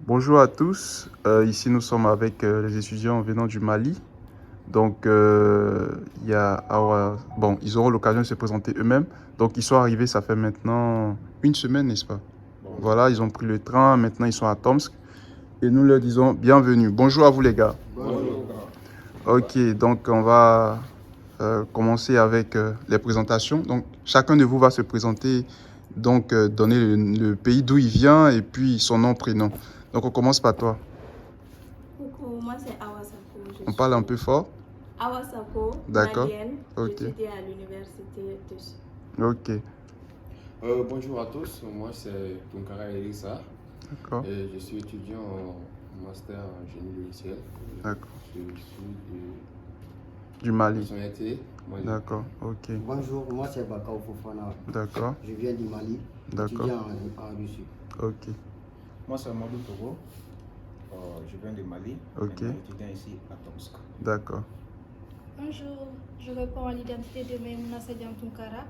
Bonjour à tous. Ici, nous sommes avec les étudiants venant du Mali. Donc, il y a bon, ils auront l'occasion de se présenter eux-mêmes. Donc, ils sont arrivés, ça fait maintenant une semaine, n'est-ce pas? Voilà, ils ont pris le train. Maintenant, ils sont à Tomsk. Et nous leur disons bienvenue. Bonjour à vous, les gars. Bonjour. Ok, donc on va commencer avec les présentations. Donc, chacun de vous va se présenter, donc donner le pays d'où il vient et puis son nom, prénom. Donc, on commence par toi. Coucou, moi c'est Awa Sako. On parle un peu fort. Awa Sako, D'accord. malienne. Ok. J'étudie à l'université de... Ok. Bonjour à tous, moi c'est Tunkara Elisa. D'accord. Et je suis étudiant en master en génie logiciel. D'accord. Je suis Du de Mali. nationalité malienne. D'accord. Ok. Bonjour, moi c'est Bakao Fofana. D'accord. Je viens du Mali, D'accord. étudiant en Russie. Ok. Moi, c'est Amadou Togo. Je viens du Mali. Ok. Étudiant ici à Tomsk. D'accord. Bonjour, je réponds à l'identité de Maimouna Sadian Tunkara.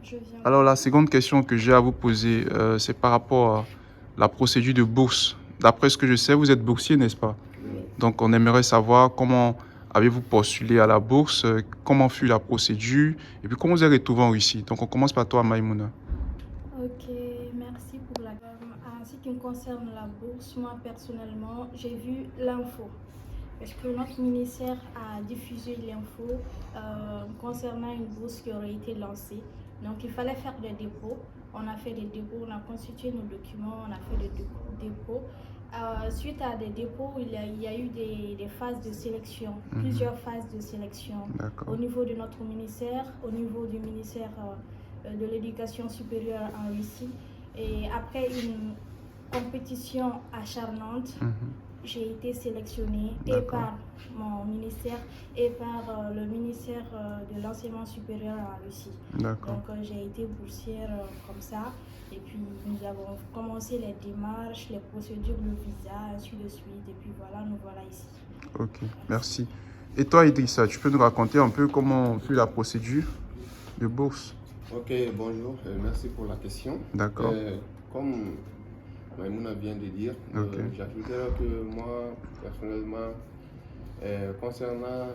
Je viens... Alors, la seconde question que j'ai à vous poser, c'est par rapport à la procédure de bourse. D'après ce que je sais, vous êtes boursier, n'est-ce pas? Oui. Donc, on aimerait savoir comment avez-vous postulé à la bourse, comment fut la procédure, et puis comment vous êtes retrouvé en Russie. Donc, on commence par toi, Maïmouna. Ok, merci pour la... En ce qui me concerne la bourse, moi personnellement, j'ai vu l'info. Parce que notre ministère a diffusé l'info concernant une bourse qui aurait été lancée. Donc il fallait faire des dépôts. On a fait des dépôts, on a constitué nos documents, on a fait des dépôts. Suite à des dépôts, il y a eu des phases de sélection, plusieurs phases de sélection au niveau de notre ministère, au niveau du ministère de l'éducation supérieure en Russie. Et après une compétition acharnante, j'ai été sélectionnée et par mon ministère et par le ministère de l'enseignement supérieur en Russie. Donc j'ai été boursière comme ça. Et puis nous avons commencé les démarches, les procédures, le visa, ainsi de suite. Et puis voilà, nous voilà ici. Ok, merci. Et toi, Idrissa, tu peux nous raconter un peu comment fut la procédure de bourse? Ok, bonjour, merci pour la question. D'accord. Comme Maïmouna vient de dire, j'ajouterais que moi, personnellement, concernant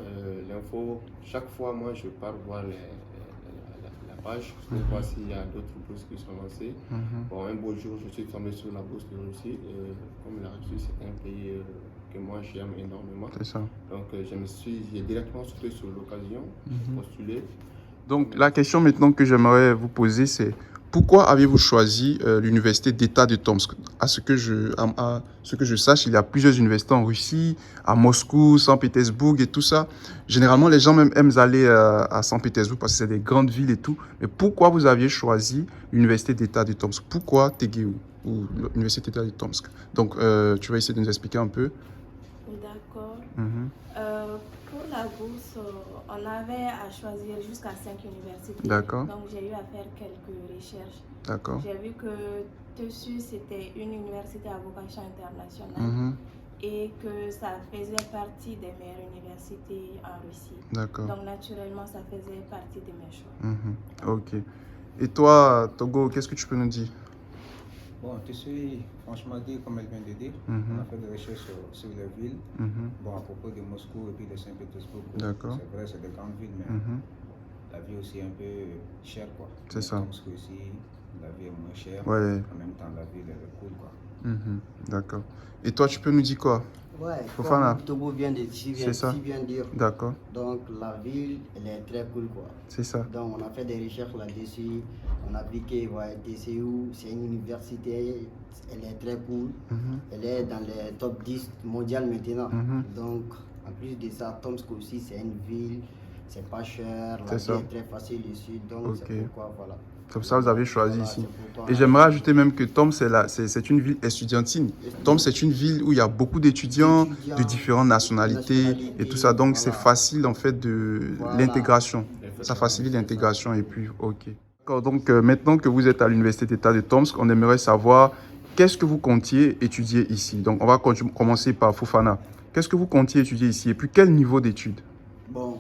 l'info, chaque fois, moi, je pars voir la page pour voir s'il y a d'autres bourses qui sont lancées. Bon, un beau jour, je suis tombé sur la bourse de Russie. Comme la Russie, c'est un pays que moi, j'aime énormément. C'est ça. Donc, j'ai directement sauté sur l'occasion, postulé. Donc, la question maintenant que j'aimerais vous poser, c'est pourquoi avez-vous choisi l'université d'État de Tomsk? À ce que je sache, il y a plusieurs universités en Russie, à Moscou, Saint-Pétersbourg et tout ça. Généralement, les gens même aiment aller à Saint-Pétersbourg parce que c'est des grandes villes et tout. Mais pourquoi vous aviez choisi l'université d'État de Tomsk? Pourquoi TGU ou l'université d'État de Tomsk? Donc, tu vas essayer de nous expliquer un peu. D'accord. Pour la bourse, on avait à choisir jusqu'à 5 universités. D'accord. Donc j'ai eu à faire quelques recherches. D'accord. J'ai vu que dessus c'était une université à vocation internationale et que ça faisait partie des meilleures universités en Russie. D'accord. Donc naturellement ça faisait partie de mes choix. Ok. Et toi, Togo, qu'est-ce que tu peux nous dire? Bon, tu suis franchement dit, comme elle vient de dire, on a fait des recherches sur les villes. Bon, à propos de Moscou et puis de Saint-Pétersbourg. D'accord. C'est vrai, c'est des grandes villes, mais la vie aussi est un peu chère, quoi. C'est ça. Parce que aussi, la vie est moins chère. Ouais. En même temps, la ville est cool, quoi. D'accord. Et toi, tu peux nous dire quoi? Ouais, Fofana. comme Togo vient de dire. D'accord. Donc la ville, elle est très cool, quoi. C'est ça. Donc on a fait des recherches là-dessus. On a vu que TCU, c'est une université, elle est très cool. Elle est dans les top 10 mondiales maintenant. Donc en plus de ça, Tomsk aussi, c'est une ville, c'est pas cher, la vie est très facile ici. Donc c'est pourquoi, voilà. Comme ça, vous avez choisi ici. Pourquoi, et j'aimerais ajouter même que Tomsk, c'est une ville estudiantine. Tomsk, c'est une ville où il y a beaucoup d'étudiants de différentes nationalités et tout ça. Donc, c'est facile, en fait, de l'intégration. Ça facilite l'intégration et puis, ok. D'accord, donc maintenant que vous êtes à l'Université d'État de Tomsk, on aimerait savoir qu'est-ce que vous comptiez étudier ici. Donc, on va commencer par Fofana. Qu'est-ce que vous comptiez étudier ici et puis quel niveau d'études? Bon,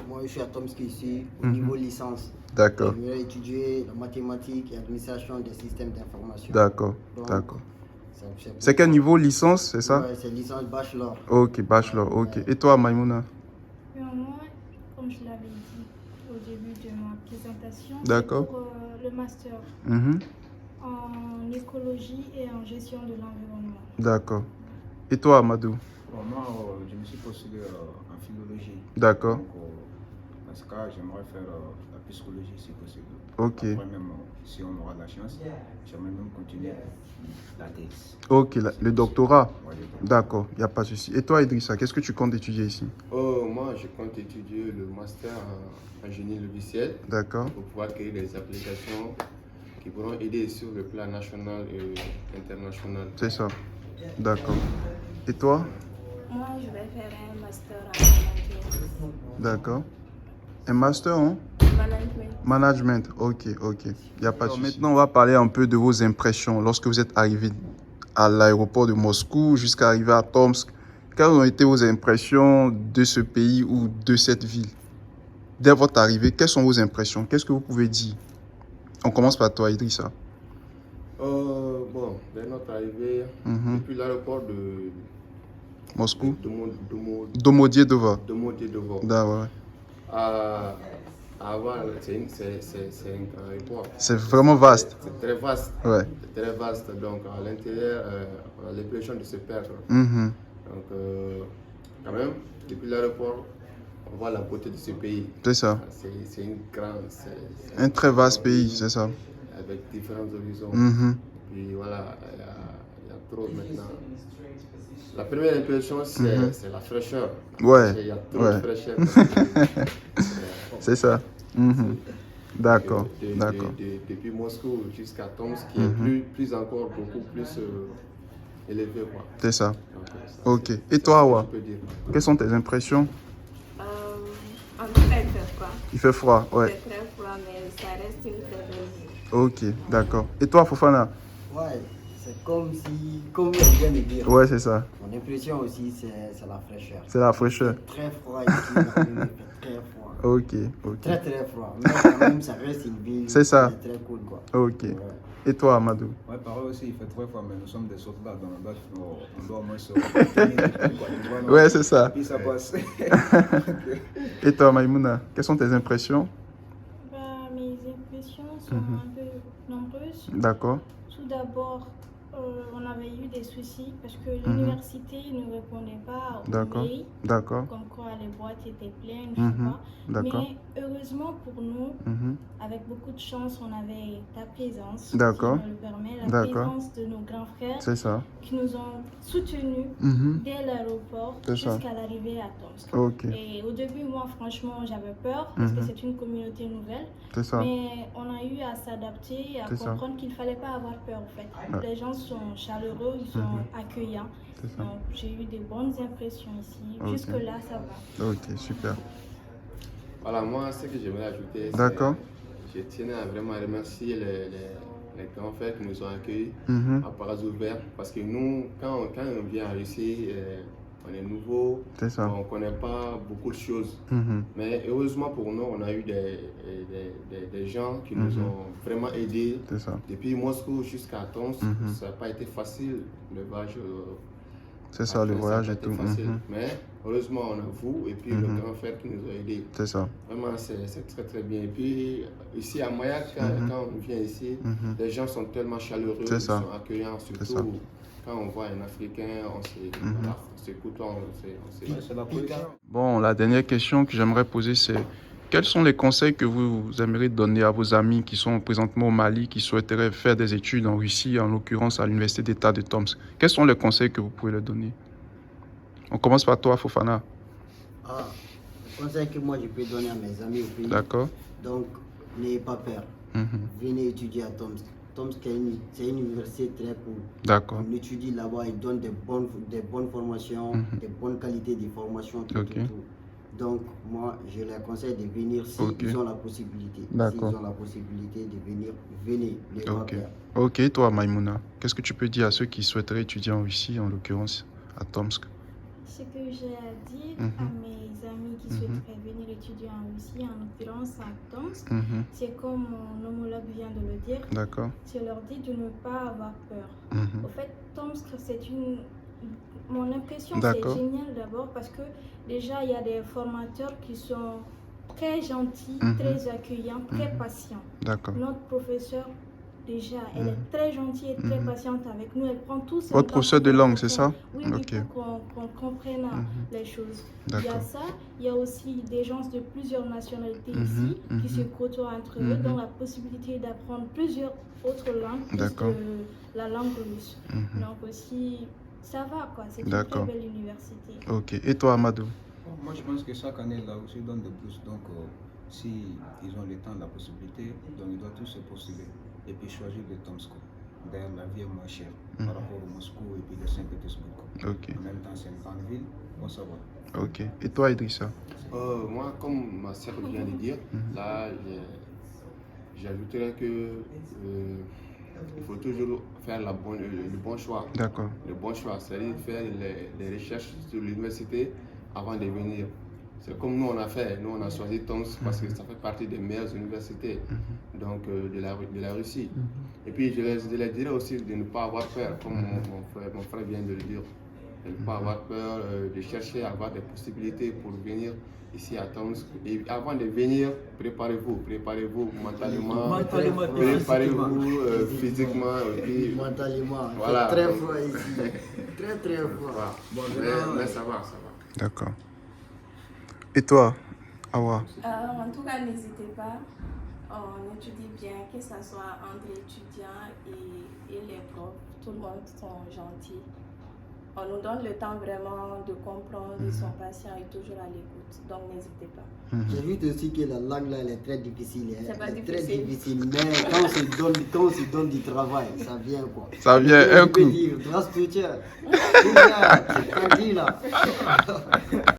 moi, je suis à Tomsk ici, au niveau licence. D'accord. Je vais étudier la mathématique et l'administration des systèmes d'information. D'accord, d'accord. C'est quel niveau? Licence, c'est ça? Ouais, c'est licence bachelor. Ok, bachelor, ok. Et toi, Maïmouna? Moi, comme je l'avais dit au début de ma présentation, c'est D'accord. pour le master en écologie et en gestion de l'environnement. D'accord. Et toi, Amadou? Bon, moi, je me suis postulé en philologie. D'accord. Donc, dans ce cas, j'aimerais faire la psychologie si possible. Ok. Après, même si on aura la chance, j'aimerais même continuer la thèse. Ok, le doctorat? Ouais, D'accord, il n'y a pas de souci. Et toi, Idrissa, qu'est-ce que tu comptes étudier ici? Moi, je compte étudier le master en génie logiciel. D'accord. Pour pouvoir créer des applications qui pourront aider sur le plan national et international. C'est ça. D'accord. Et toi? Moi, je vais faire un master en management. D'accord. Un master en management. Ok, ok. Il n'y a pas de souci. Maintenant, on va parler un peu de vos impressions lorsque vous êtes arrivé à l'aéroport de Moscou jusqu'à arriver à Tomsk. Quelles ont été vos impressions de ce pays ou de cette ville? Dès votre arrivée, quelles sont vos impressions? Qu'est-ce que vous pouvez dire? On commence par toi, Idrissa. Bon, dès notre arrivée, depuis l'aéroport de Moscou? Domodiedovo. Ouais. Avant, c'est un grand aéroport. C'est vraiment vaste. C'est très vaste. Ouais. C'est très vaste. Donc, à l'intérieur, on a l'impression de se perdre. Donc, quand même, depuis l'aéroport, on voit la beauté de ce pays. C'est ça. C'est une grande... Un très vaste pays, c'est ça. Avec différents horizons. Puis voilà, il y a trop maintenant. La première impression, c'est la fraîcheur. Ouais. Il y a trop de fraîcheur. C'est ça. D'accord. D'accord. Depuis Moscou jusqu'à Tomsk, qui est plus encore beaucoup plus élevé. C'est ça. Ok. Et toi, Awa, quelles sont tes impressions? En fait, il fait froid. Il fait froid, ouais. C'est très froid, mais ça reste une très belle ville. Ok, d'accord. Et toi, Fofana? Ouais, c'est comme il vient de dire. Ouais, c'est ça. Mon impression aussi, c'est la fraîcheur. C'est la fraîcheur. C'est très froid ici, il fait très froid. Ok, ok. Très très froid. Mais quand même, ça reste une ville. C'est ça. Très cool, quoi. Ok. Ouais. Et toi, Amadou? Ouais, pareil aussi, il fait très froid, mais nous sommes des soldats, donc on doit au moins se retenir. Ouais, c'est ça. Puis ça passe. Et toi, Maïmouna, quelles sont tes impressions? Mes impressions sont un peu nombreuses. D'accord. Tout d'abord, on avait eu des soucis parce que l'université ne répondait pas aux mails. D'accord. Comme quoi les boîtes étaient pleines, je sais pas. D'accord. Mais heureusement pour nous, avec beaucoup de chance, on avait ta présence. D'accord. Qui nous le permet, la présence de nos grands frères. C'est ça. Qui nous ont soutenus dès l'aéroport jusqu'à l'arrivée à Tomsk. Ok. Et au début, moi, franchement, j'avais peur parce que c'est une communauté nouvelle. C'est ça. Mais on a eu à s'adapter et à comprendre qu'il ne fallait pas avoir peur, en fait. Les gens sont chaleureux, ils sont accueillants. Donc, j'ai eu des bonnes impressions ici. Jusque-là, ça va. Ok, super. Voilà, moi, ce que j'aimerais ajouter, c'est je tiens à vraiment remercier les grands frères qui nous ont accueillis à bras ouverts. Parce que nous, quand on vient en Russie, on est nouveau, on ne connaît pas beaucoup de choses. Mais heureusement pour nous, on a eu des gens qui nous ont vraiment aidés. Depuis Moscou jusqu'à Tomsk, ça n'a pas été facile, le voyage. C'est ça, le voyage et tout. Mais heureusement, on a vous et puis le grand frère qui nous a aidés. C'est ça. Vraiment, c'est très très bien. Et puis ici à Mayak, quand on vient ici, les gens sont tellement chaleureux, ils sont accueillants, surtout quand on voit un Africain, on s'écoute, on s'est... Bon, la dernière question que j'aimerais poser, c'est quels sont les conseils que vous aimeriez donner à vos amis qui sont présentement au Mali, qui souhaiteraient faire des études en Russie, en l'occurrence à l'Université d'État de Tomsk? Quels sont les conseils que vous pouvez leur donner? On commence par toi, Fofana. Le conseil que moi je peux donner à mes amis au pays. D'accord. Donc, n'ayez pas peur. Venez étudier à Tomsk. Tomsk, c'est une université très cool. D'accord. On étudie là-bas, ils donnent des bonnes formations, des bonnes qualités de formation, tout. Donc, moi, je les conseille de venir si ils ont la possibilité. D'accord. S'ils ont la possibilité de venir, venez. Ok, toi, Maïmouna, qu'est-ce que tu peux dire à ceux qui souhaiteraient étudier en Russie, en l'occurrence à Tomsk? Ce que j'ai à dire à mes amis famille qui souhaiteraient venir étudier en Russie, en l'occurrence à Tomsk, c'est comme mon homologue vient de le dire. D'accord. Je leur dis de ne pas avoir peur. Au fait, Tomsk, mon impression, c'est génial d'abord parce que déjà, il y a des formateurs qui sont très gentils, très accueillants, très patients. D'accord. Notre professeur, déjà, elle est très gentille et très patiente avec nous. Elle prend tout son Votre temps professeur de langue, c'est ça? Oui, pour qu'on comprenne les choses. Il y a ça, il y a aussi des gens de plusieurs nationalités ici qui se côtoient entre eux, dont la possibilité d'apprendre plusieurs autres langues que la langue russe. Donc aussi, ça va quoi, c'est une très belle université. Ok, et toi Amadou? Moi je pense que chaque année la Russie donne de plus, donc si ils ont le temps, la possibilité, donc ils doivent tous se postuler et puis choisir le Tomsk. D'ailleurs la vie est moins chère par rapport au Moscou et puis de Saint-Pétersbourg. En même temps c'est une grande ville, bon ça va. Ok, et toi Idrissa? Moi comme ma sœur vient de dire, là j'ajouterais que il faut toujours faire le bon choix. D'accord. Le bon choix, c'est-à-dire faire les recherches sur l'université avant de venir. C'est comme nous on a fait, nous on a choisi Tomsk parce que ça fait partie des meilleures universités donc, de la Russie. Et puis je les dirais aussi de ne pas avoir peur, comme mon frère vient de le dire. De ne pas avoir peur, de chercher à avoir des possibilités pour venir ici à Tomsk. Et avant de venir, préparez-vous mentalement, préparez-vous physiquement. Et puis, mentalement, voilà. Très froid ici, très froid. Voilà. Bon, mais ça va. D'accord. Et toi, Awa? En tout cas, n'hésitez pas. On étudie bien, que ce soit entre étudiants et les profs. Tout le monde sont gentils. On nous donne le temps vraiment de comprendre, ils sont patients et toujours à l'écoute. Donc n'hésitez pas. J'ai vu aussi que la langue là, elle est très difficile. C'est pas difficile. Très difficile, mais quand on se donne du travail, ça vient quoi. Ça vient un coup. Здравствуйте. C'est tranquille là.